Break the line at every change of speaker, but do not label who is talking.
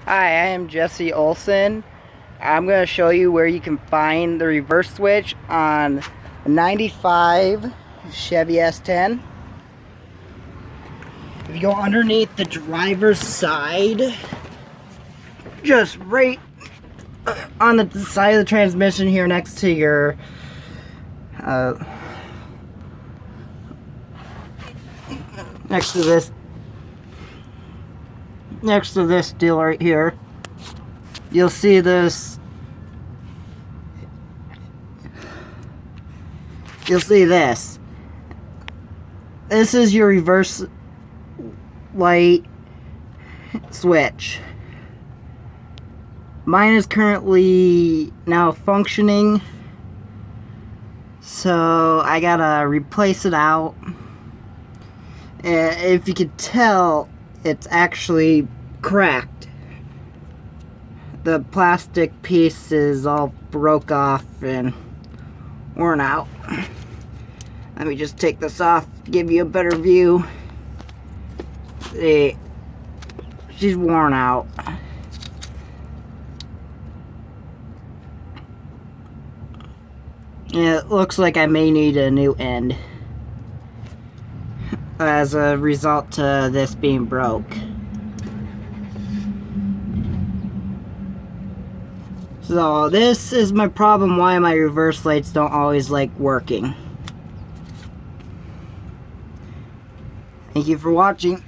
Hi, I am Jesse Olson. I'm going to show you where you can find the reverse switch on a 95 Chevy S10. If you go underneath the driver's side, just right on the side of the transmission here next to your next to this deal right here, you'll see this. You'll see this. This is your reverse light switch. Mine is currently now functioning, so I gotta replace it out. And if you could tell, it's actually cracked. The plastic piece is all broke off and worn out. Let me just take this off, give you a better view. See, she's worn out. Yeah, it looks like I may need a new end as a result to this being broke. So this is my problem, why my reverse lights don't always like working. Thank you for watching.